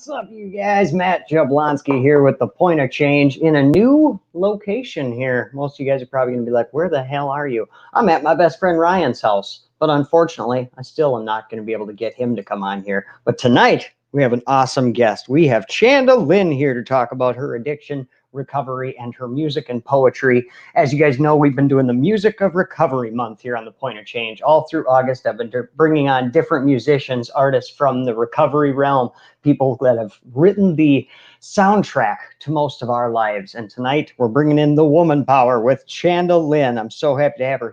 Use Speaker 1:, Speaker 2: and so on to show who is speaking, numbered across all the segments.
Speaker 1: What's up, you guys? Matt Jablonski here with the Point of Change in a new location here. Most of you guys are probably going to be like, where the hell are you? I'm at my best friend Ryan's house, but unfortunately, I still am not going to be able to get him to come on here. But tonight, we have an awesome guest. We have Chanda Lynn here to talk about her addiction, recovery, and her music and poetry. As you guys know, we've been doing the Music of Recovery month here on the Point of Change. All through August, I've been bringing on different musicians, artists from the recovery realm, people that have written the soundtrack to most of our lives. And tonight, we're bringing in the woman power with Chanda Lynn. I'm so happy to have her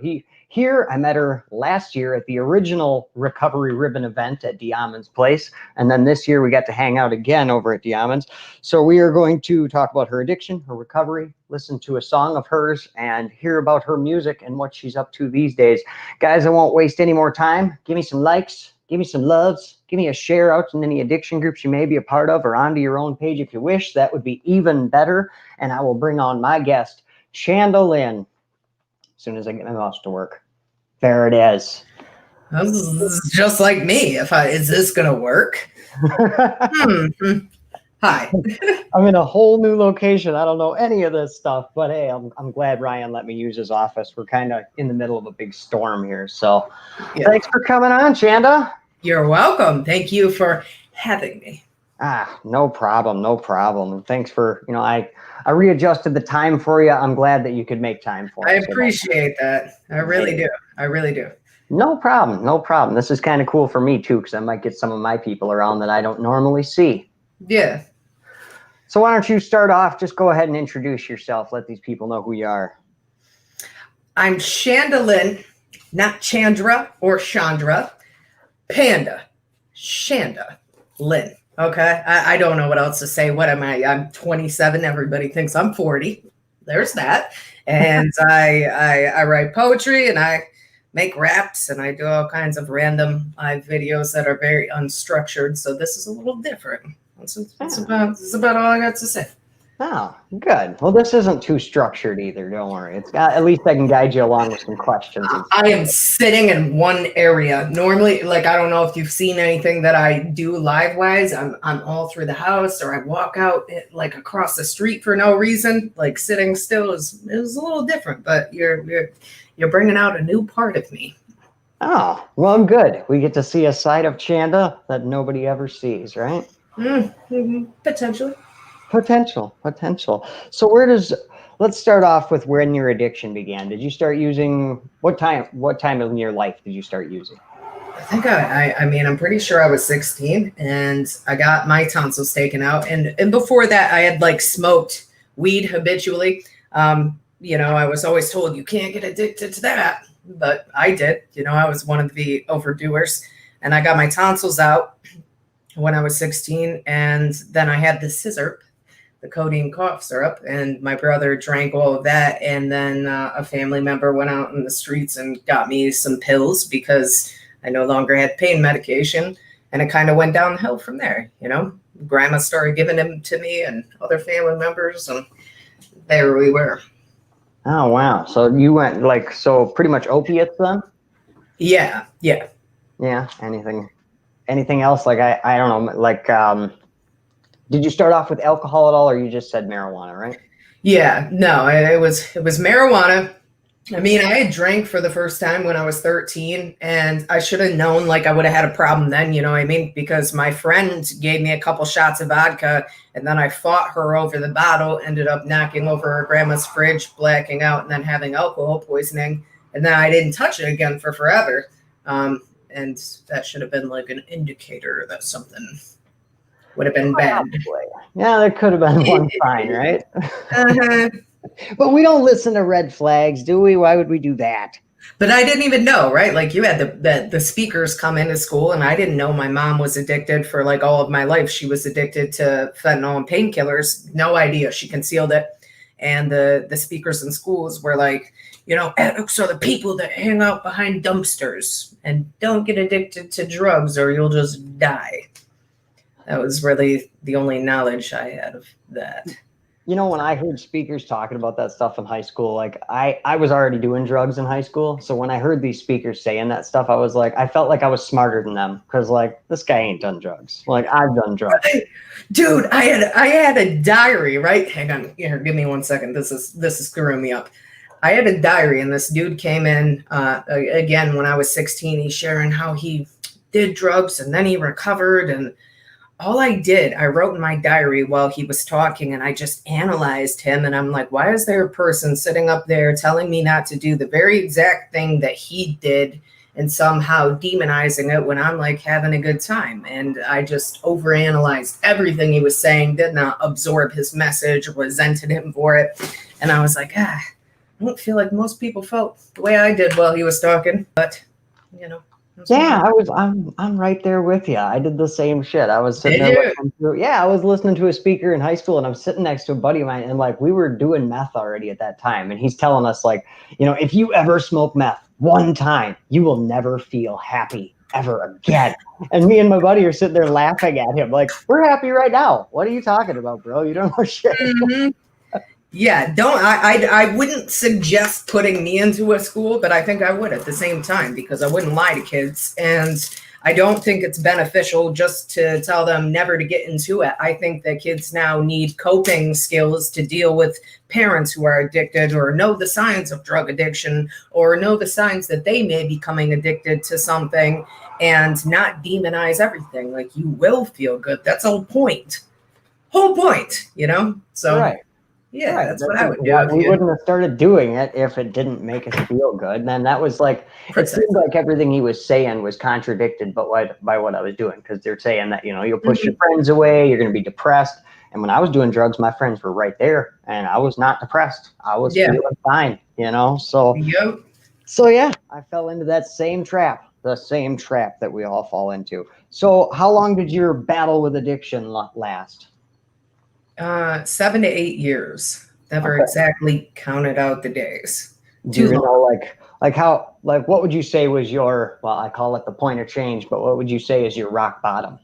Speaker 1: here. I met her last year at the original Recovery Ribbon event at Diamond's place. And then this year we got to hang out again over at Diamond's. So we are going to talk about her addiction, her recovery, listen to a song of hers, and hear about her music and what she's up to these days. Guys, I won't waste any more time. Give me some likes, give me some loves, give me a share out in any addiction groups you may be a part of, or onto your own page if you wish. That would be even better. And I will bring on my guest, Chanda Lynn, as soon as I get my mouse to work. There it is.
Speaker 2: This is just like me. Is this gonna work? Hi.
Speaker 1: I'm in a whole new location. I don't know any of this stuff, but hey, I'm glad Ryan let me use his office. We're kind of in the middle of a big storm here. So Thanks for coming on, Chanda.
Speaker 2: You're welcome. Thank you for having me.
Speaker 1: No problem. No problem. Thanks for, I readjusted the time for you. I'm glad that you could make time for
Speaker 2: I
Speaker 1: us.
Speaker 2: appreciate that. I really do. I really do.
Speaker 1: No problem. No problem. This is kind of cool for me too, because I might get some of my people around that I don't normally see.
Speaker 2: Yeah.
Speaker 1: So why don't you start off? Just go ahead and introduce yourself. Let these people know who you are.
Speaker 2: I'm Chanda Lynn, not Chandra or Chandra. Panda. Chanda Lynn. Okay. I don't know what else to say. What am I? I'm 27. Everybody thinks I'm 40. There's that. And I write poetry and I make raps and I do all kinds of random live videos that are very unstructured. So this is a little different. That's about all I got to say.
Speaker 1: Oh, good. Well, this isn't too structured either. Don't worry. It's got, at least I can guide you along with some questions.
Speaker 2: I am sitting in one area. Normally, like, I don't know if you've seen anything that I do live wise. I'm all through the house, or I walk out like across the street for no reason. Like sitting still is a little different, but you're bringing out a new part of me.
Speaker 1: Oh, well, good. We get to see a side of Chanda that nobody ever sees, right?
Speaker 2: Potentially.
Speaker 1: Potential. So let's start off with when your addiction began. Did you start using, what time in your life did you start using?
Speaker 2: I think I'm pretty sure I was 16 and I got my tonsils taken out. And before that I had like smoked weed habitually. I was always told you can't get addicted to that, but I did. I was one of the overdoers, and I got my tonsils out when I was 16. And then I had the codeine cough syrup, and my brother drank all of that. And then a family member went out in the streets and got me some pills because I no longer had pain medication. And it kind of went downhill from there. Grandma started giving them to me and other family members, and there we were.
Speaker 1: Oh, wow. So you went pretty much opiates then?
Speaker 2: Yeah.
Speaker 1: Yeah. Anything else? Like, I don't know, did you start off with alcohol at all, or you just said marijuana, right?
Speaker 2: Yeah, no, it was marijuana. I mean, I had drank for the first time when I was 13, and I should have known, I would have had a problem then, because my friend gave me a couple shots of vodka, and then I fought her over the bottle, ended up knocking over her grandma's fridge, blacking out, and then having alcohol poisoning, and then I didn't touch it again for forever. And that should have been like an indicator that something would have been bad.
Speaker 1: Yeah, there could have been one sign, right? But we don't listen to red flags, do we? Why would we do that?
Speaker 2: But I didn't even know, right? Like, you had the speakers come into school, and I didn't know my mom was addicted for all of my life. She was addicted to fentanyl and painkillers. No idea. She concealed it. And the speakers in schools were like, addicts are the people that hang out behind dumpsters and don't get addicted to drugs or you'll just die. That was really the only knowledge I had of that.
Speaker 1: You know, when I heard speakers talking about that stuff in high school, like I was already doing drugs in high school. So when I heard these speakers saying that stuff, I was like, I felt like I was smarter than them because like this guy ain't done drugs. Like I've done drugs.
Speaker 2: Dude, I had a diary, right? Hang on, here, give me 1 second. This is screwing me up. I had a diary, and this dude came in again when I was 16. He's sharing how he did drugs and then he recovered, and all I wrote in my diary while he was talking, and I just analyzed him. And I'm like, why is there a person sitting up there telling me not to do the very exact thing that he did and somehow demonizing it when I'm like having a good time? And I just overanalyzed everything he was saying, did not absorb his message, resented him for it. And I was like, I don't feel like most people felt the way I did while he was talking, but you know.
Speaker 1: Yeah, I'm right there with you. I did the same shit. I was sitting
Speaker 2: Did
Speaker 1: there
Speaker 2: you?
Speaker 1: I was listening to a speaker in high school and I'm sitting next to a buddy of mine and like we were doing meth already at that time. And he's telling us like, you know, if you ever smoke meth one time, you will never feel happy ever again. And me and my buddy are sitting there laughing at him like, we're happy right now. What are you talking about, bro? You don't know shit.
Speaker 2: Mm-hmm. Yeah, don't I wouldn't suggest putting me into a school, but I think I would at the same time because I wouldn't lie to kids. And I don't think it's beneficial just to tell them never to get into it. I think that kids now need coping skills to deal with parents who are addicted or know the signs of drug addiction or know the signs that they may be becoming addicted to something and not demonize everything. Like you will feel good. That's the whole point. Whole point, you know? So
Speaker 1: Right.
Speaker 2: yeah,
Speaker 1: Right.
Speaker 2: that's what I would do. If
Speaker 1: We
Speaker 2: you
Speaker 1: wouldn't have started doing it if it didn't make us feel good. And then that was like, it seemed like everything he was saying was contradicted by what I was doing. Because they're saying that, you know, you'll push your friends away, you're going to be depressed. And when I was doing drugs, my friends were right there and I was not depressed. I was feeling fine, you know? So, so yeah, I fell into that same trap, the same trap that we all fall into. So how long did your battle with addiction last?
Speaker 2: 7 to 8 years. Never exactly counted out the days.
Speaker 1: Do you know like how like what would you say was your, well, I call it the point of change, but what would you say is your rock bottom?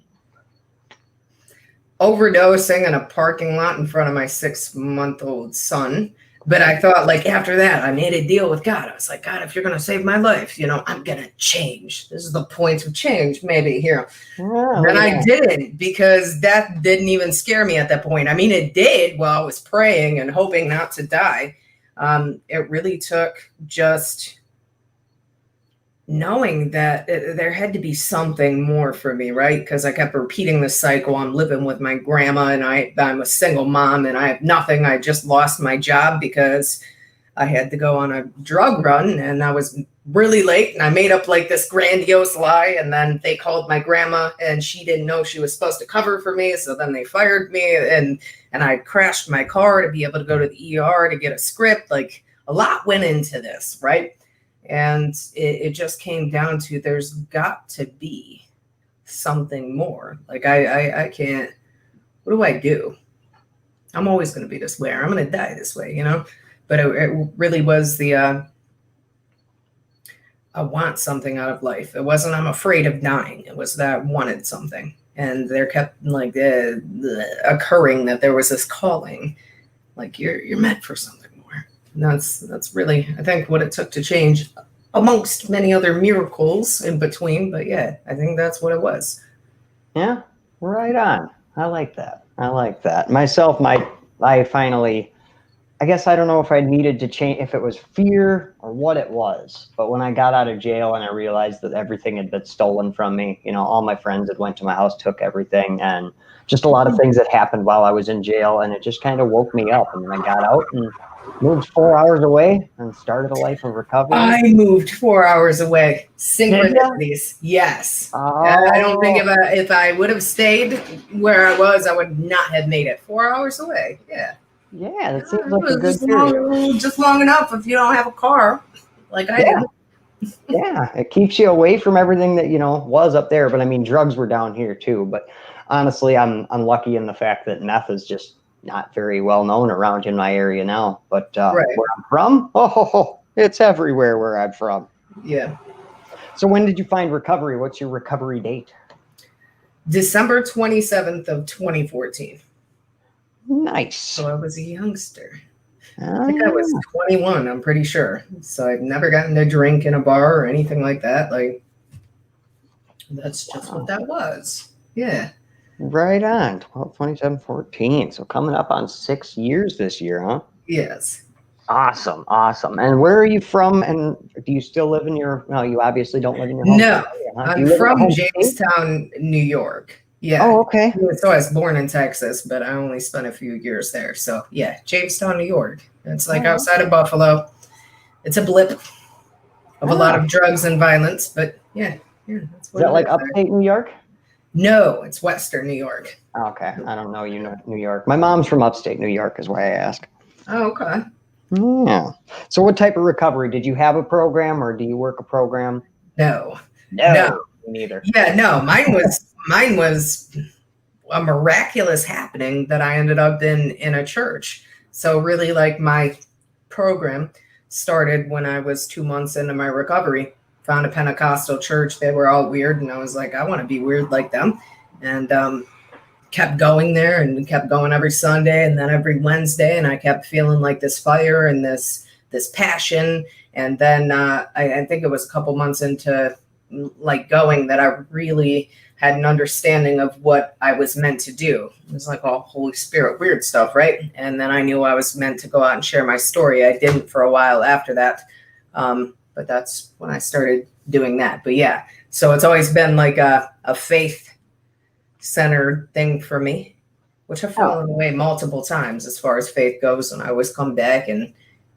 Speaker 2: Overdosing in a parking lot in front of my 6-month-old son. But I thought, like, after that, I made a deal with God. I was like, God, if you're going to save my life, you know, I'm going to change. This is the point of change, maybe here. And I didn't, because that didn't even scare me at that point. I mean, it did while I was praying and hoping not to die. It really took just knowing that there had to be something more for me, right? Because I kept repeating this cycle. I'm living with my grandma and I'm a single mom and I have nothing. I just lost my job because I had to go on a drug run and I was really late and I made up like this grandiose lie. And then they called my grandma and she didn't know she was supposed to cover for me. So then they fired me and I crashed my car to be able to go to the ER to get a script. Like a lot went into this, right? And it just came down to there's got to be something more. Like I can't, what do I do? I'm always going to be this way, or I'm going to die this way, you know? But it really was the, I want something out of life. It wasn't, I'm afraid of dying. It was that I wanted something. And there kept like occurring that there was this calling, like you're meant for something. And that's really, I think, what it took to change, amongst many other miracles in between. But yeah, I think that's what it was.
Speaker 1: Yeah, right on. I like that. I like that. Myself, I finally, I guess I don't know if I needed to change, if it was fear or what it was. But when I got out of jail and I realized that everything had been stolen from me, you know, all my friends that went to my house took everything, and just a lot of things that happened while I was in jail, and it just kind of woke me up. And then I got out and moved 4 hours away and started a life of recovery.
Speaker 2: I moved 4 hours away. Synchronicities. Yes.
Speaker 1: Oh.
Speaker 2: I don't think if I would have stayed where I was, I would not have made it 4 hours away. Yeah.
Speaker 1: Yeah, that seems like a good period.
Speaker 2: Just long enough if you don't have a car, like I do.
Speaker 1: Yeah, it keeps you away from everything that, you know, was up there. But I mean, drugs were down here too. But honestly, I'm lucky in the fact that meth is just not very well known around in my area now. But where I'm from, it's everywhere where I'm from.
Speaker 2: Yeah.
Speaker 1: So when did you find recovery? What's your recovery date?
Speaker 2: December 27th of 2014.
Speaker 1: Nice.
Speaker 2: So I was a youngster.
Speaker 1: Oh,
Speaker 2: I think I was 21, I'm pretty sure. So I've never gotten to drink in a bar or anything like that. Like, that's just what that was. Yeah.
Speaker 1: right on. 12, 27, 14. So coming up on 6 years this year, huh?
Speaker 2: Yes.
Speaker 1: Awesome. Awesome. And where are you from? And do you still live in your, no, you obviously don't live in your home
Speaker 2: No,
Speaker 1: area, huh? Do
Speaker 2: I'm
Speaker 1: you live in your
Speaker 2: from
Speaker 1: home state?
Speaker 2: Jamestown, New York. Yeah.
Speaker 1: Oh, okay.
Speaker 2: So I was born in Texas, but I only spent a few years there. So yeah, Jamestown, New York. It's like
Speaker 1: Oh,
Speaker 2: outside of Buffalo. It's a blip of a lot
Speaker 1: ah.
Speaker 2: of drugs and violence, but yeah, that's
Speaker 1: Is
Speaker 2: what
Speaker 1: that
Speaker 2: it
Speaker 1: like
Speaker 2: is there.
Speaker 1: upstate New York?
Speaker 2: No, it's Western New York.
Speaker 1: Okay. I don't know. New York. My mom's from upstate New York is why I ask.
Speaker 2: Oh, okay.
Speaker 1: Yeah. So what type of recovery? Did you have a program or do you work a program?
Speaker 2: No.
Speaker 1: No, me neither.
Speaker 2: Yeah, no, mine was a miraculous happening that I ended up in a church. So really like my program started when I was 2 months into my recovery. Found a Pentecostal church. They were all weird, and I was like, I want to be weird like them. And kept going there and kept going every Sunday and then every Wednesday, and I kept feeling like this fire and this passion. And then I think it was a couple months into like going that I really had an understanding of what I was meant to do. It was like all Holy Spirit weird stuff, right? And then I knew I was meant to go out and share my story. I didn't for a while after that, but that's when I started doing that. But yeah, so it's always been like a faith centered thing for me, which I've fallen away multiple times as far as faith goes, and I always come back. And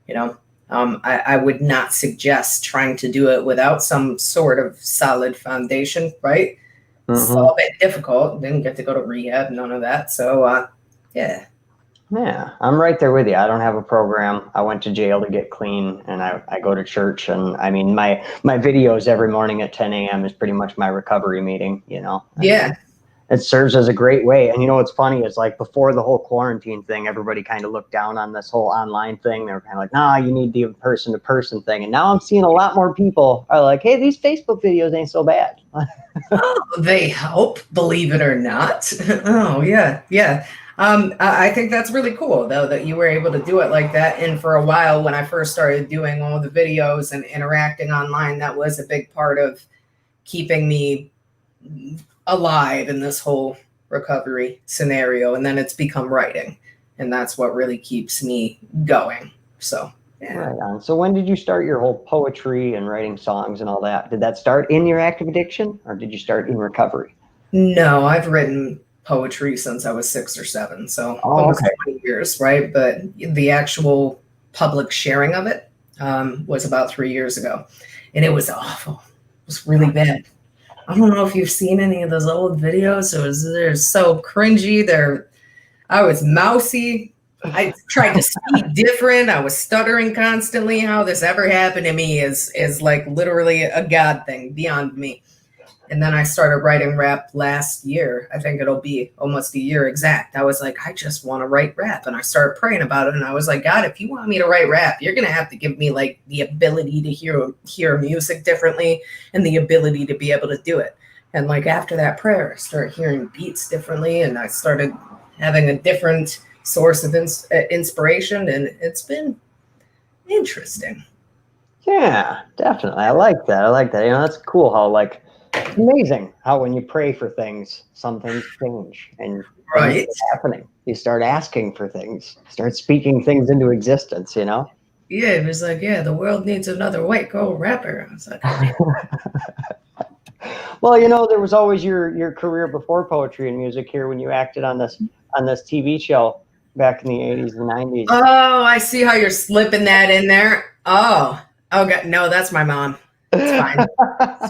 Speaker 2: you know, I would not suggest trying to do it without some sort of solid foundation, right? It's all a bit difficult. Didn't get to go to rehab, none of that. So yeah.
Speaker 1: Yeah, I'm right there with you. I don't have a program. I went to jail to get clean, and I go to church. And I mean, my videos every morning at 10 a.m. is pretty much my recovery meeting, you know?
Speaker 2: Yeah.
Speaker 1: It serves as a great way. And you know what's funny is like before the whole quarantine thing, everybody kind of looked down on this whole online thing. They were kind of like, nah, you need the person to person thing. And now I'm seeing a lot more people are like, hey, these Facebook videos ain't so bad.
Speaker 2: Oh, they help, believe it or not. Oh, yeah, yeah. I think that's really cool, though, that you were able to do it like that. And for a while, when I first started doing all the videos and interacting online, that was a big part of keeping me alive in this whole recovery scenario. And then it's become writing, and that's what really keeps me going. So yeah.
Speaker 1: Right on. So when did you start your whole poetry and writing songs and all that? Did that start in your active addiction, or did you start in recovery?
Speaker 2: No, I've written poetry since I was 6 or 7, so almost 20 years, right? But the actual public sharing of it was about 3 years ago, and it was awful. It was really bad. I don't know if you've seen any of those old videos. They're so cringy. I was mousy. I tried to speak different. I was stuttering constantly. How this ever happened to me is like literally a God thing beyond me. And then I started writing rap last year. I think it'll be almost a year exact. I was like, I just want to write rap. And I started praying about it. And I was like, God, if you want me to write rap, you're going to have to give me like the ability to hear music differently and the ability to be able to do it. And like after that prayer, I started hearing beats differently. And I started having a different source of inspiration. And it's been interesting.
Speaker 1: Yeah, definitely. I like that. You know, that's cool how like, it's amazing how when you pray for things, some things change and
Speaker 2: Right.
Speaker 1: things are happening. You start asking for things, start speaking things into existence, you know?
Speaker 2: Yeah, it was like, yeah, the world needs another white girl rapper. I was like,
Speaker 1: well, you know, there was always your career before poetry and music here when you acted on this TV show back in the 80s and 90s.
Speaker 2: Oh, I see how you're slipping that in there. Oh, God, no, that's my mom. It's fine.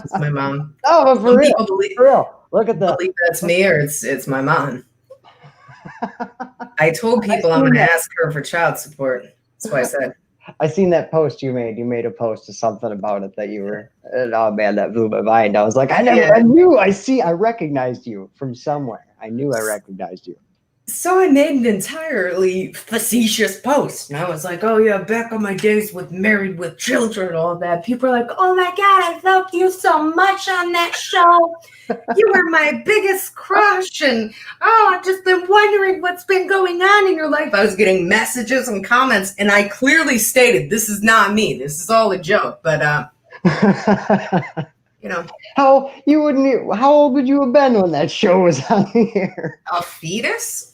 Speaker 2: It's my mom.
Speaker 1: Oh, for real. For real. Look at that.
Speaker 2: Believe that's me, or it's my mom. I told people I'm going to ask her for child support. That's why I said.
Speaker 1: I seen that post you made. You made a post of something about it that you were. Oh man, that blew my mind. I was like, I recognized you from somewhere. I knew I recognized you.
Speaker 2: So I made an entirely facetious post, and I was like, "Oh yeah, back on my days with Married with Children, and all that." People are like, "Oh my god, I loved you so much on that show. You were my biggest crush, and oh, I've just been wondering what's been going on in your life." I was getting messages and comments, and I clearly stated, "This is not me. This is all a joke." But you know,
Speaker 1: How old would you have been when that show was on the air?
Speaker 2: a fetus.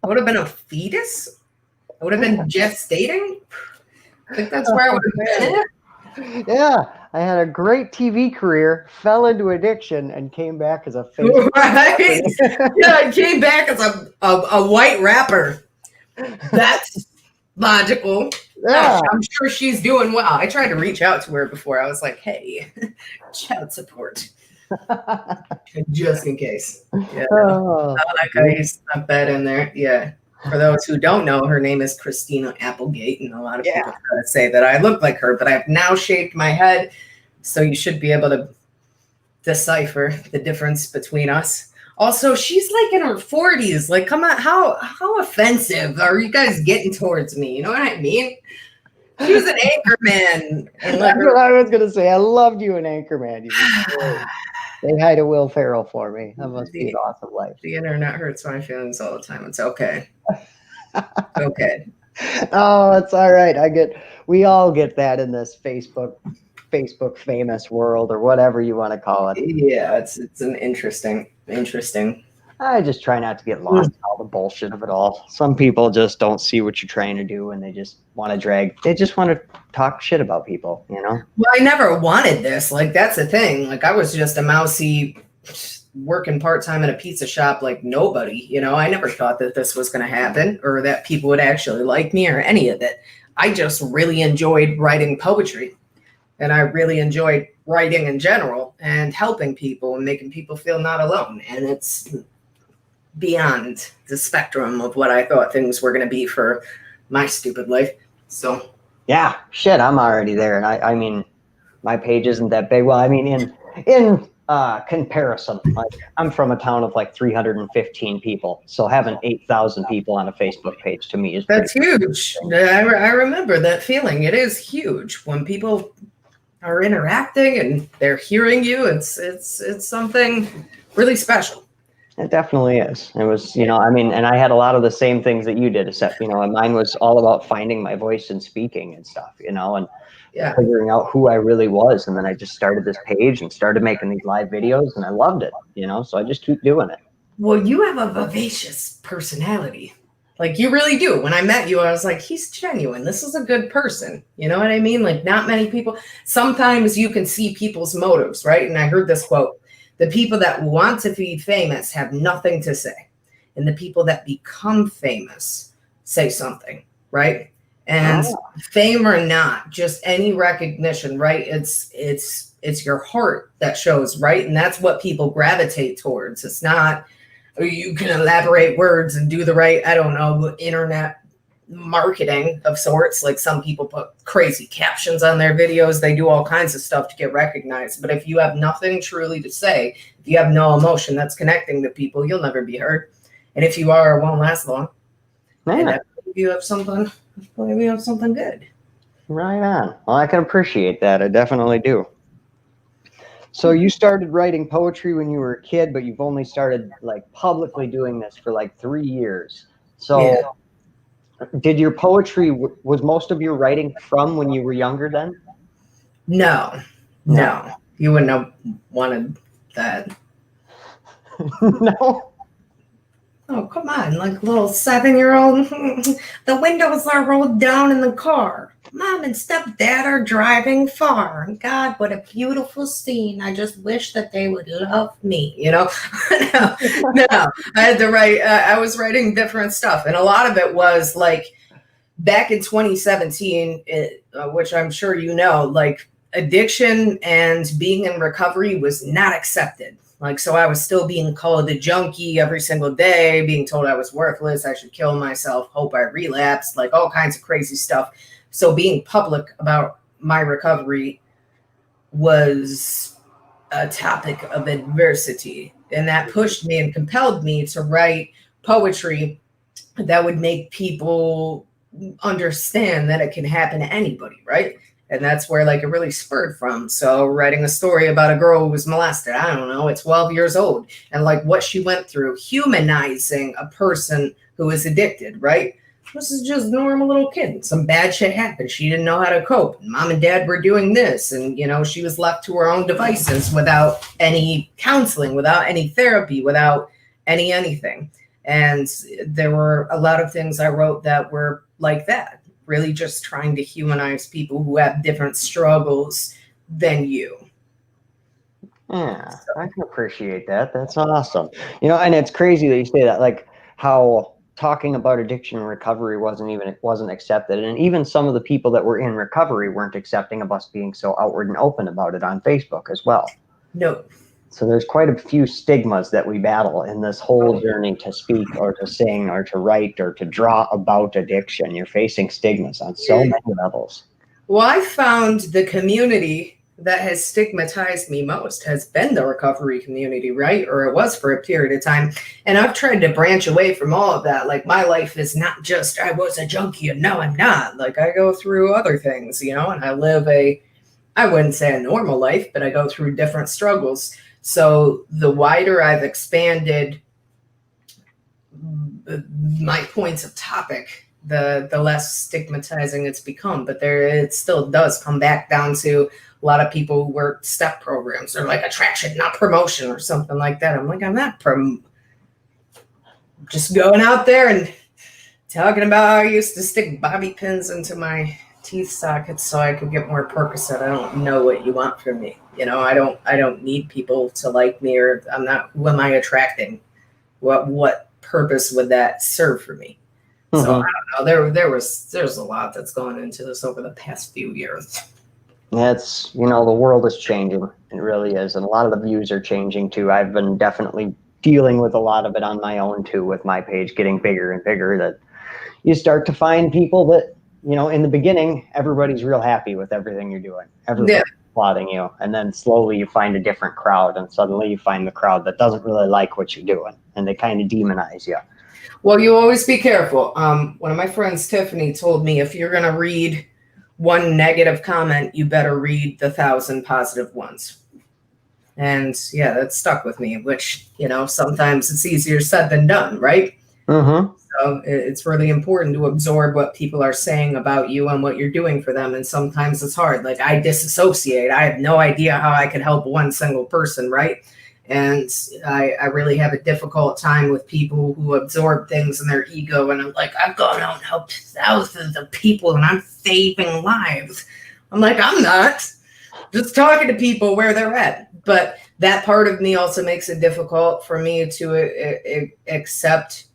Speaker 2: I would have been a fetus. I would have been gestating. I think that's where I would have been.
Speaker 1: Yeah, I had a great TV career, fell into addiction, and came back as a Facebook.
Speaker 2: Right? Yeah, I came back as a white rapper. That's logical.
Speaker 1: Yeah.
Speaker 2: I'm sure she's doing well. I tried to reach out to her before. I was like, "Hey, child support, just in case." Yeah,
Speaker 1: Oh,
Speaker 2: I like how you snuck that in there. Yeah. For those who don't know, her name is Christina Applegate, and a lot of people try to say that I look like her, but I've now shaved my head, so you should be able to decipher the difference between us. Also, she's like in her 40s. Like, come on, how offensive are you guys getting towards me? You know what I mean? She was an anchor man. And
Speaker 1: that's what I was gonna say. I loved you in Anchorman. You were great. Say hi to Will Ferrell for me. That must be an awesome life.
Speaker 2: The internet hurts my feelings all the time. It's okay. Okay.
Speaker 1: Oh, it's all right. We all get that in this Facebook famous world, or whatever you want to call it.
Speaker 2: Yeah, it's an interesting.
Speaker 1: I just try not to get lost in all the bullshit of it all. Some people just don't see what you're trying to do, and they just want to talk shit about people, you know?
Speaker 2: Well, I never wanted this. Like, that's the thing. Like, I was just a mousy working part-time at a pizza shop like nobody, you know? I never thought that this was going to happen or that people would actually like me or any of it. I just really enjoyed writing poetry, and I really enjoyed writing in general and helping people and making people feel not alone. And it's beyond the spectrum of what I thought things were going to be for my stupid life. So
Speaker 1: yeah, shit, I'm already there. And I mean, my page isn't that big. Well, I mean, in comparison, like, I'm from a town of like 315 people. So having 8,000 people on a Facebook page to me is
Speaker 2: that's huge. I remember that feeling. It is huge when people are interacting and they're hearing you. It's something really special.
Speaker 1: It definitely is. It was, I mean, and I had a lot of the same things that you did, except, and mine was all about finding my voice and speaking and stuff, and figuring out who I really was. And then I just started this page and started making these live videos, and I loved it, so I just keep doing it.
Speaker 2: Well, you have a vivacious personality. Like, you really do. When I met you, I was like, he's genuine. This is a good person. You know what I mean? Like, not many people. Sometimes you can see people's motives, right? And I heard this quote: the people that want to be famous have nothing to say. And the people that become famous say something, right? And fame or not, just any recognition, right? It's your heart that shows, right? And that's what people gravitate towards. It's not, you can elaborate words and do the right, I don't know, internet marketing of sorts. Like, some people put crazy captions on their videos. They do all kinds of stuff to get recognized. But if you have nothing truly to say, if you have no emotion that's connecting to people, you'll never be heard. And if you are, it won't last long. And if you have something, we have something good.
Speaker 1: Right on. Well, I can appreciate that. I definitely do. So you started writing poetry when you were a kid, but you've only started like publicly doing this for like 3 years. So did your poetry, was most of your writing from when you were younger then?
Speaker 2: No. You wouldn't have wanted that.
Speaker 1: No.
Speaker 2: Oh, come on, like little 7-year-old. The windows are rolled down in the car. Mom and stepdad are driving far. God, what a beautiful scene. I just wish that they would love me, No, I had to write, I was writing different stuff. And a lot of it was like back in 2017, which I'm sure like addiction and being in recovery was not accepted. Like, so I was still being called a junkie every single day, being told I was worthless, I should kill myself, hope I relapsed, like all kinds of crazy stuff. So being public about my recovery was a topic of adversity. And that pushed me and compelled me to write poetry that would make people understand that it can happen to anybody, right? And that's where like it really spurred from. So writing a story about a girl who was molested, I don't know, at 12 years old, and like what she went through, humanizing a person who is addicted, right? This is just a normal little kid. Some bad shit happened. She didn't know how to cope. Mom and dad were doing this. And, you know, she was left to her own devices without any counseling, without any therapy, without anything. And there were a lot of things I wrote that were like that, really just trying to humanize people who have different struggles than you.
Speaker 1: Yeah, I can appreciate that. That's awesome. You know, and it's crazy that you say that, like how talking about addiction and recovery wasn't accepted. And even some of the people that were in recovery weren't accepting of us being so outward and open about it on Facebook as well.
Speaker 2: No.
Speaker 1: So there's quite a few stigmas that we battle in this whole journey to speak or to sing or to write or to draw about addiction. You're facing stigmas on so many levels.
Speaker 2: Well, I found the community that has stigmatized me most has been the recovery community, right? Or it was for a period of time. And I've tried to branch away from all of that. Like my life is not just, I was a junkie and no, I'm not. Like I go through other things, you know, and I live I wouldn't say a normal life, but I go through different struggles. So the wider I've expanded my points of topic, the less stigmatizing it's become. But it still does come back down to a lot of people who work step programs or like attraction, not promotion or something like that. I'm like, I'm not just going out there and talking about how I used to stick bobby pins into my teeth sockets so I could get more Percocet. I don't know what you want from me. You know, I don't need people to like me, or I'm not, who am I attracting? What purpose would that serve for me? So I don't know. There's a lot that's gone into this over the past few years.
Speaker 1: That's, you know, the world is changing. It really is. And a lot of the views are changing too. I've been definitely dealing with a lot of it on my own too, with my page getting bigger and bigger, that you start to find people that, you know, in the beginning, everybody's real happy with everything you're doing. Everybody's applauding you. And then slowly you find a different crowd, and suddenly you find the crowd that doesn't really like what you're doing, and they kind of demonize you.
Speaker 2: Well, you always be careful. One of my friends, Tiffany, told me if you're going to read one negative comment, you better read the 1,000 positive ones. And yeah, that stuck with me, which, you know, sometimes it's easier said than done, right? So it's really important to absorb what people are saying about you and what you're doing for them. And sometimes it's hard. Like I disassociate. I have no idea how I could help one single person, right? And I really have a difficult time with people who absorb things in their ego. And I'm like, I've gone out and helped thousands of people and I'm saving lives. I'm like, I'm not. Just talking to people where they're at. But that part of me also makes it difficult for me to accept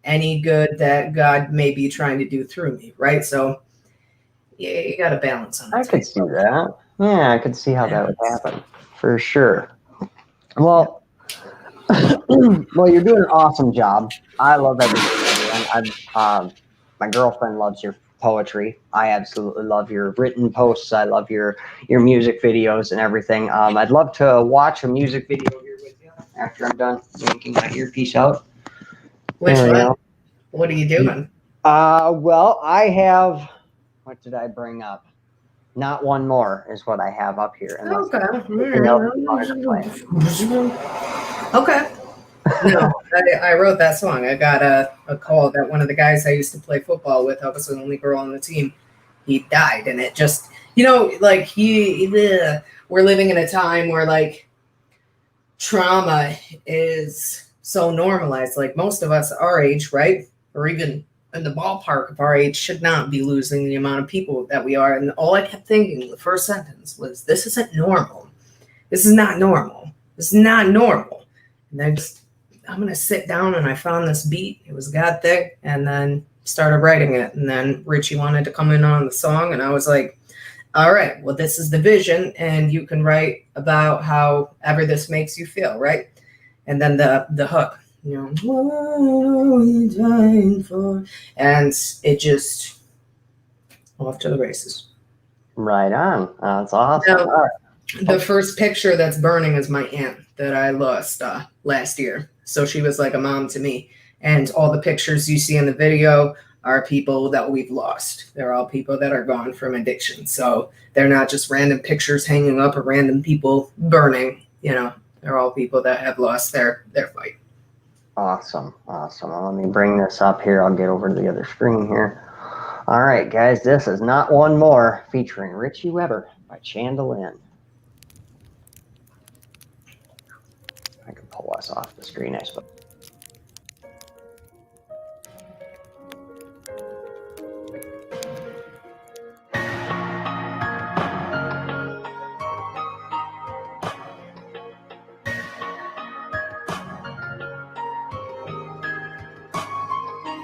Speaker 2: any good that God may be trying to do through me, right? So yeah, you got to balance on it.
Speaker 1: I could see that. Yeah, I could see how that would happen for sure. Well, well, you're doing an awesome job. I love everything you're doing. My girlfriend loves your poetry. I absolutely love your written posts. I love your music videos and everything. I'd love to watch a music video here with you after I'm done yanking my earpiece out.
Speaker 2: Which one? What are you doing?
Speaker 1: Well, I have, what did I bring up? Not One More is what I have up here.
Speaker 2: Okay.
Speaker 1: Okay.
Speaker 2: No, I wrote that song. I got a call that one of the guys I used to play football with, I was the only girl on the team, he died. And it just, you know, like we're living in a time where like trauma is so normalized. Like most of us our age, right? Or even in the ballpark of our age should not be losing the amount of people that we are. And all I kept thinking the first sentence was, this isn't normal. This is not normal. This is not normal. And then I'm going to sit down, and I found this beat. It was a God thing. And then started writing it. And then Richie wanted to come in on the song. And I was like, all right, well, this is the vision. And you can write about however this makes you feel, right? And then the hook. You know, what are you dying for? And it just off to the races.
Speaker 1: Right on. That's awesome.
Speaker 2: Now, the first picture that's burning is my aunt that I lost last year. So she was like a mom to me. And all the pictures you see in the video are people that we've lost. They're all people that are gone from addiction. So they're not just random pictures hanging up or random people burning. They're all people that have lost their fight.
Speaker 1: Awesome. Awesome. Well, let me bring this up here. I'll get over to the other screen here. All right, guys, this is Not One More featuring Richie Weber by Chanda Lynn. I can pull us off the screen, I suppose.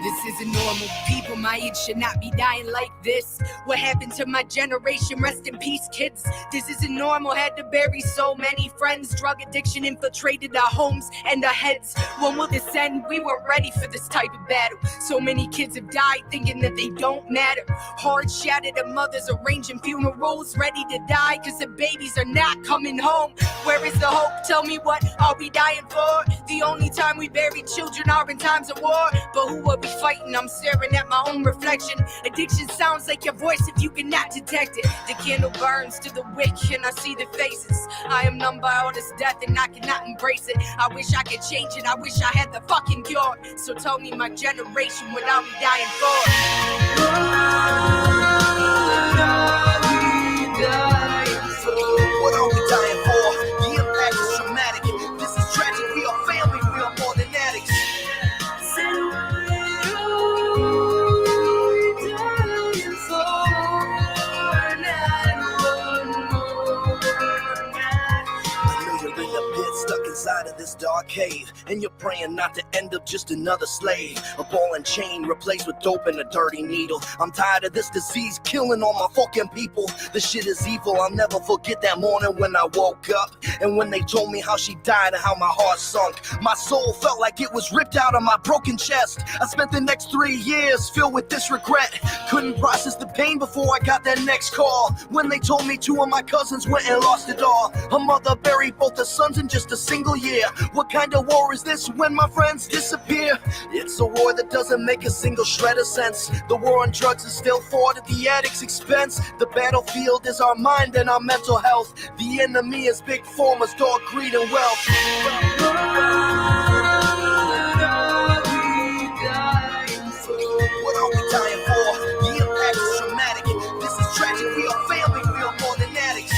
Speaker 3: This isn't normal. People my age should not be dying like this. What happened to my generation? Rest in peace, kids. This isn't normal. Had to bury so many friends. Drug addiction infiltrated our homes and our heads. When will this end? We weren't ready for this type of battle. So many kids have died thinking that they don't matter. Hearts shattered, the mothers arranging funerals, ready to die because the babies are not coming home. Where is the hope? Tell me, what are we dying for? The only time we bury children are in times of war. But who are we fighting? I'm staring at my own reflection. Addiction sounds like your voice if you cannot detect it. The candle burns to the wick and I see the faces. I am numb by all this death and I cannot embrace it. I wish I could change it. I wish I had the fucking cure. So tell me, my generation, what are we dying for?
Speaker 4: What are we dying for? The impact is traumatic. This is tragic. We are family. We are more than addicts. Stuck inside of this dark cave, and you're praying not to end up just another slave. A ball and chain replaced with dope and a dirty needle. I'm tired of this disease killing all my fucking people. This shit is evil. I'll never forget that morning when I woke up, and when they told me how she died and how my heart sunk. My soul felt like it was ripped out of my broken chest. I spent the next 3 years filled with this regret. Couldn't process the pain before I got that next call, when they told me 2 of my cousins went and lost it all. Her mother buried both her sons in just a single year. What kind of war is this when my friends disappear? It's a war that doesn't make a single shred of sense. The war on drugs is still fought at the addict's expense. The battlefield is our mind and our mental health. The enemy is big pharma's dog, greed, and wealth. What are we dying for? The impact is traumatic. This is tragic. We are family. We are more than addicts.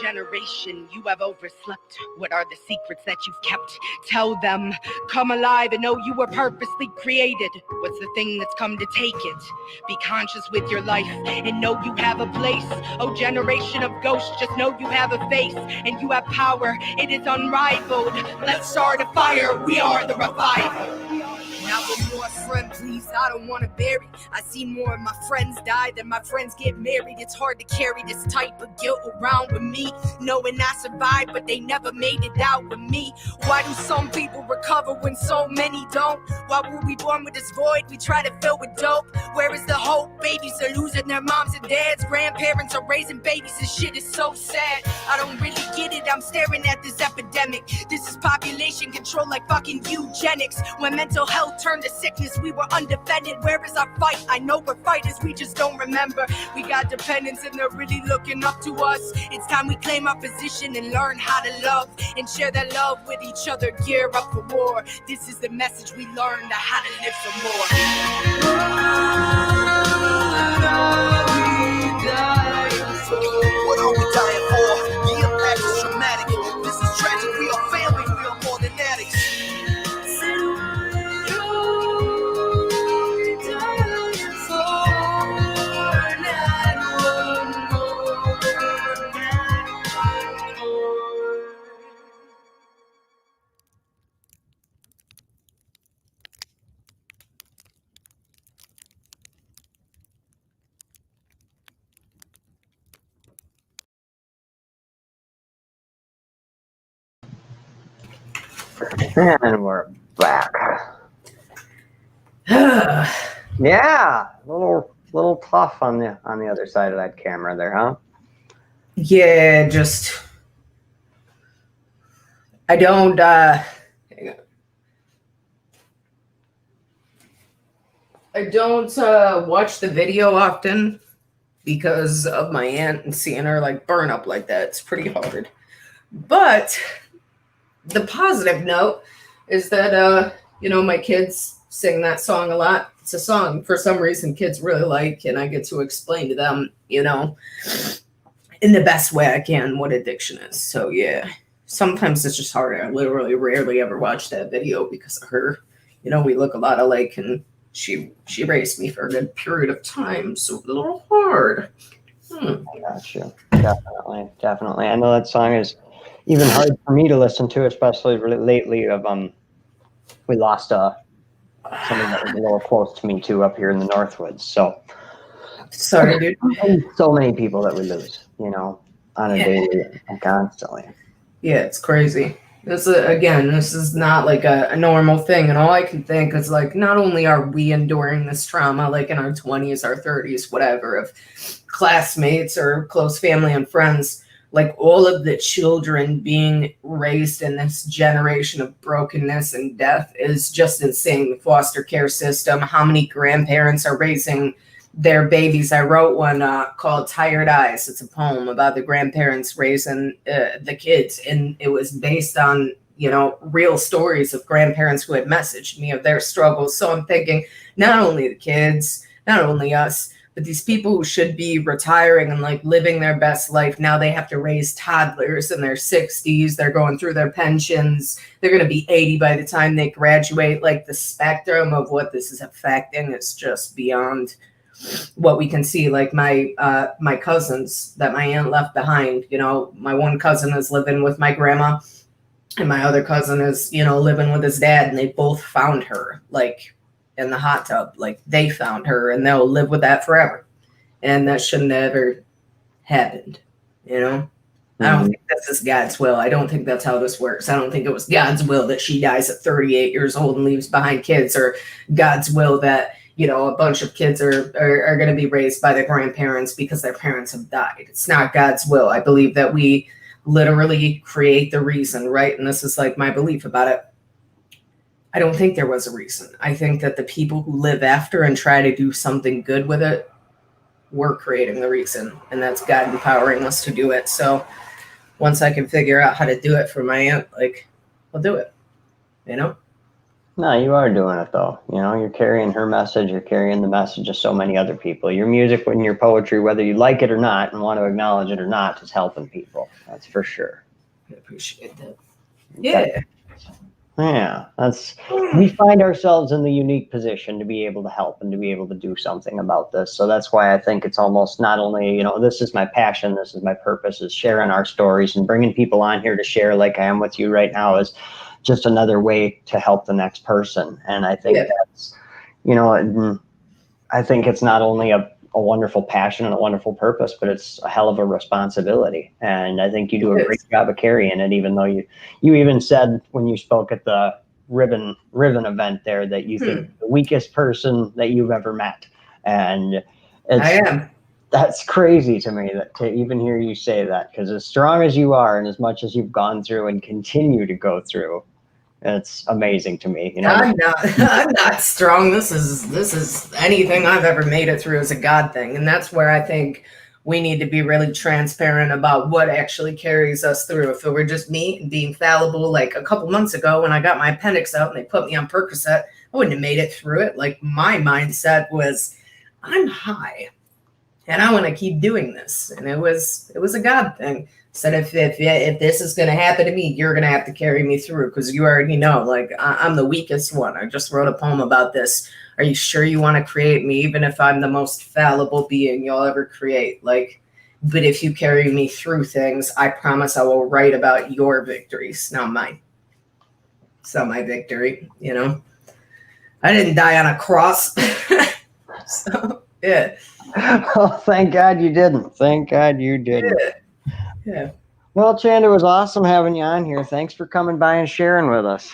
Speaker 3: Generation, you have overslept. What are the secrets that you've kept? Tell them, come alive and know you were purposely created. What's the thing that's come to take it? Be conscious with your life and know you have a place. Oh, generation of ghosts, just know you have a face and you have power. It is unrivaled. Let's start a fire. We are the revival. Now one more friend, please, I don't want to bury. I see more of my friends die than my friends get married. It's hard to carry this type of guilt around with me, knowing I survived, but they never made it out with me. Why do some people recover when so many don't? Why were we born with this void we try to fill with dope? Where is the hope? Babies are losing their moms and dads. Grandparents are raising babies. This shit is so sad. I don't really get it. I'm staring at this epidemic. This is population control like fucking eugenics. When mental health turned to sickness, we were undefended. Where is our fight? I know we're fighters, we just don't remember. We got dependents and they're really looking up to us. It's time we claim our position and learn how to love and share that love with each other. Gear up for war. This is the message we learned, how to live for more.
Speaker 4: What are we dying for? The impact is traumatic. This is tragic. We are family. We are more than addicts.
Speaker 1: And we're back. Yeah, a little little tough on the other side of that camera there, huh?
Speaker 2: Yeah, just I don't hang on. I don't watch the video often because of my aunt and seeing her like burn up like that. It's pretty hard. But the positive note is that my kids sing that song a lot. It's a song for some reason kids really like, and I get to explain to them, in the best way I can what addiction is. So yeah. Sometimes it's just hard. I literally rarely ever watch that video because of her. We look a lot alike, and she raised me for a good period of time, so it's a little hard.
Speaker 1: I gotcha. Definitely. I know that song is even hard for me to listen to, especially lately. We lost someone that was a little close to me too up here in the Northwoods. So
Speaker 2: sorry, dude.
Speaker 1: And so many people that we lose, on a daily and constantly.
Speaker 2: Yeah, it's crazy. This is not like a normal thing. And all I can think is like, not only are we enduring this trauma, like in our 20s, our 30s, whatever, of classmates or close family and friends, like all of the children being raised in this generation of brokenness and death is just insane. The foster care system, how many grandparents are raising their babies. I wrote one called Tired Eyes. It's a poem about the grandparents raising the kids, and it was based on real stories of grandparents who had messaged me of their struggles. So I'm thinking not only the kids, not only us, but these people who should be retiring and like living their best life, now they have to raise toddlers in their 60s. They're going through their pensions. They're going to be 80 by the time they graduate. Like the spectrum of what this is affecting is just beyond what we can see. Like my cousins that my aunt left behind, my one cousin is living with my grandma and my other cousin is, living with his dad, and they both found her like in the hot tub. Like they found her and they'll live with that forever. And that should never happened. I don't think this is God's will. I don't think that's how this works. I don't think it was God's will that she dies at 38 years old and leaves behind kids, or God's will that a bunch of kids are going to be raised by their grandparents because their parents have died. It's not God's will. I believe that we literally create the reason, right? And this is like my belief about it. I don't think there was a reason. I think that the people who live after and try to do something good with it, we're creating the reason, and that's God empowering us to do it. So once I can figure out how to do it for my aunt, like, I'll do it,
Speaker 1: No, you are doing it though. You're carrying her message. You're carrying the message of so many other people. Your music and your poetry, whether you like it or not and want to acknowledge it or not, is helping people. That's for sure.
Speaker 2: I appreciate that. Yeah.
Speaker 1: Yeah, we find ourselves in the unique position to be able to help and to be able to do something about this. So that's why I think it's almost not only, this is my passion, this is my purpose, is sharing our stories and bringing people on here to share like I am with you right now is just another way to help the next person. And I think that's, I think it's not only a wonderful passion and a wonderful purpose, but it's a hell of a responsibility. And I think you do a great job of carrying it, even though you even said when you spoke at the ribbon event there that you think the weakest person that you've ever met. And
Speaker 2: I am.
Speaker 1: That's crazy to me that to even hear you say that, because as strong as you are and as much as you've gone through and continue to go through, it's amazing to me.
Speaker 2: I'm not strong. This is anything I've ever made it through is a God thing. And that's where I think we need to be really transparent about what actually carries us through. If it were just me and being fallible, like a couple months ago when I got my appendix out and they put me on Percocet, I wouldn't have made it through it. Like my mindset was, I'm high and I want to keep doing this. And it was a God thing. Said if this is going to happen to me, you're going to have to carry me through, because you already know, like, I'm the weakest one. I just wrote a poem about this. Are you sure you want to create me, even if I'm the most fallible being you'll ever create? Like, but if you carry me through things, I promise I will write about your victories, not mine. So my victory, I didn't die on a cross. So yeah.
Speaker 1: Oh, thank God you didn't. Thank God you didn't.
Speaker 2: Yeah.
Speaker 1: Well, Chanda, it was awesome having you on here. Thanks for coming by and sharing with us.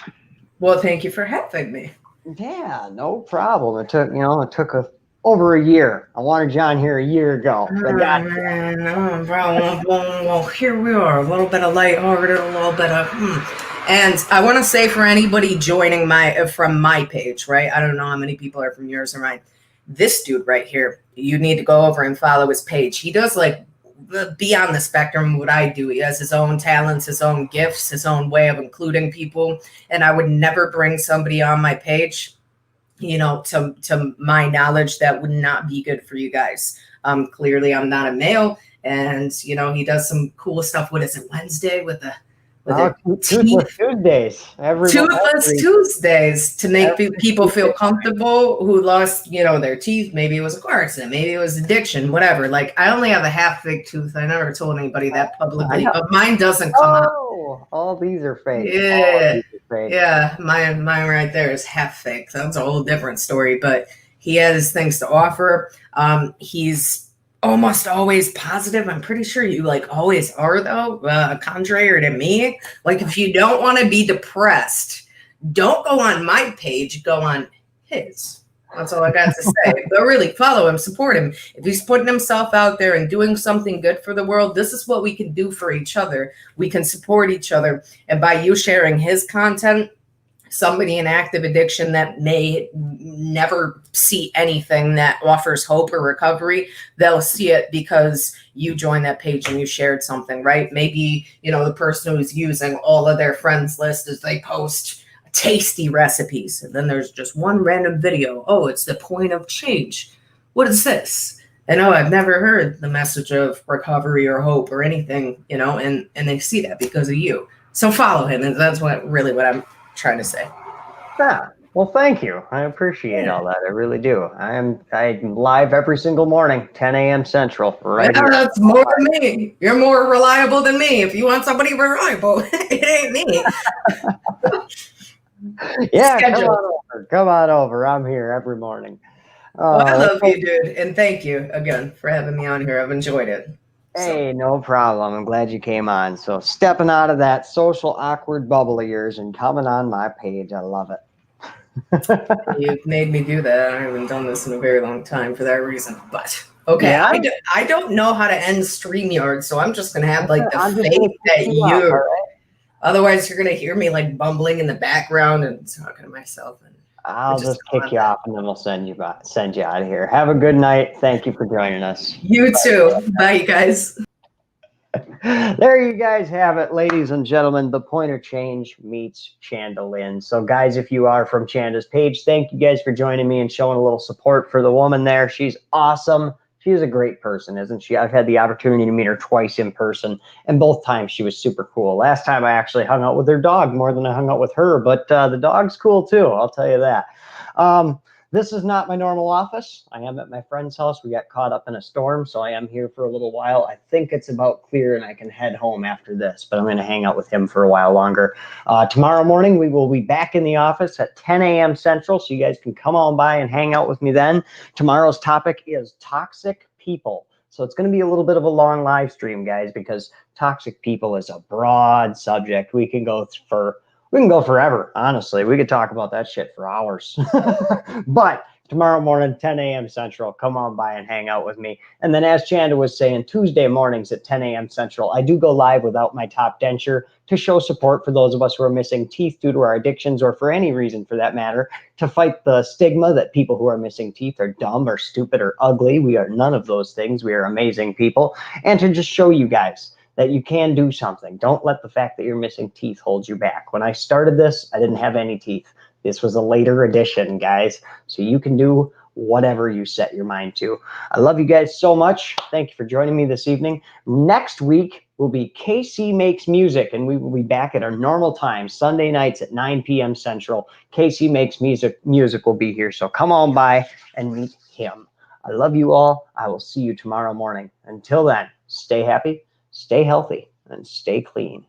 Speaker 2: Well, thank you for having me.
Speaker 1: Yeah, no problem. It took a over a year. I wanted you on here a year ago. So I got you.
Speaker 2: Man, no, bro. Well, here we are. A little bit of lighthearted, a little bit of. And I want to say for anybody joining from my page, right? I don't know how many people are from yours or mine. This dude right here, you need to go over and follow his page. He does like beyond the spectrum what I do. He has his own talents, his own gifts, his own way of including people. And I would never bring somebody on my page, you know, to my knowledge, that would not be good for you guys. Clearly I'm not a male, and you know, he does some cool stuff. What is it, Wednesday with the
Speaker 1: Toothless Tuesdays.
Speaker 2: Toothless Tuesdays to make people feel comfortable who lost, you know, their teeth. Maybe it was a car accident, maybe it was addiction, whatever. Like, I only have a half fake tooth. I never told anybody that publicly, but mine doesn't come out.
Speaker 1: All these are fake.
Speaker 2: Yeah,
Speaker 1: fake.
Speaker 2: yeah, mine right there is half fake. That's a whole different story. But he has things to offer. He's almost always positive. I'm pretty sure you like always are, though, contrary to me. Like, if you don't want to be depressed, don't go on my page, go on his. That's all I got to say. But really, follow him, support him. If he's putting himself out there and doing something good for the world, this is what we can do for each other. We can support each other. And by you sharing his content, somebody in active addiction that may never see anything that offers hope or recovery, they'll see it because you joined that page and you shared something, right? Maybe, you know, the person who's using all of their friends list as they post tasty recipes, and then there's just one random video. Oh, it's the point of change. What is this? And oh, I've never heard the message of recovery or hope or anything, you know, and they see that because of you. So follow him, and that's what I'm trying to say.
Speaker 1: Yeah. Well, thank you. I appreciate all that. I really do. I'm live every single morning, 10 a.m. Central. Right.
Speaker 2: Yeah, that's more than me. You're more reliable than me. If you want somebody reliable, it ain't me.
Speaker 1: Yeah, come on over. I'm here every morning.
Speaker 2: Well, I love you, dude, and thank you again for having me on here. I've enjoyed it.
Speaker 1: Hey, no problem. I'm glad you came on. So stepping out of that social awkward bubble of yours and coming on my page, I love it.
Speaker 2: You've made me do that. I haven't done this in a very long time for that reason. But okay,
Speaker 1: yeah.
Speaker 2: I don't know how to end StreamYard, so I'm just gonna have like the faith that you. Right? Otherwise, you're gonna hear me like bumbling in the background and talking to myself. And
Speaker 1: I'll just kick you off, and then we'll send you out of here. Have a good night. Thank you for joining us.
Speaker 2: You too. Bye, you guys.
Speaker 1: There you guys have it, ladies and gentlemen. The Point of Change meets Chanda Lynn. So, guys, if you are from Chanda's page, thank you guys for joining me and showing a little support for the woman there. She's awesome. She's a great person, isn't she? I've had the opportunity to meet her twice in person, and both times she was super cool. Last time I actually hung out with her dog more than I hung out with her, but the dog's cool too, I'll tell you that. This is not my normal office. I am at my friend's house. We got caught up in a storm, so I am here for a little while. I think it's about clear and I can head home after this, but I'm going to hang out with him for a while longer. Tomorrow morning, we will be back in the office at 10 a.m. Central, so you guys can come on by and hang out with me then. Tomorrow's topic is toxic people. So it's going to be a little bit of a long live stream, guys, because toxic people is a broad subject. We can go forever, honestly. We could talk about that shit for hours. But tomorrow morning, 10 a.m. Central, come on by and hang out with me. And then as Chanda was saying, Tuesday mornings at 10 a.m. Central, I do go live without my top denture to show support for those of us who are missing teeth due to our addictions or for any reason for that matter, to fight the stigma that people who are missing teeth are dumb or stupid or ugly. We are none of those things. We are amazing people. And to just show you guys that you can do something. Don't let the fact that you're missing teeth hold you back. When I started this, I didn't have any teeth. This was a later addition, guys. So you can do whatever you set your mind to. I love you guys so much. Thank you for joining me this evening. Next week will be KC Makes Music, and we will be back at our normal time, Sunday nights at 9 p.m. Central. KC Makes Music will be here, so come on by and meet him. I love you all. I will see you tomorrow morning. Until then, stay happy, stay healthy, and stay clean.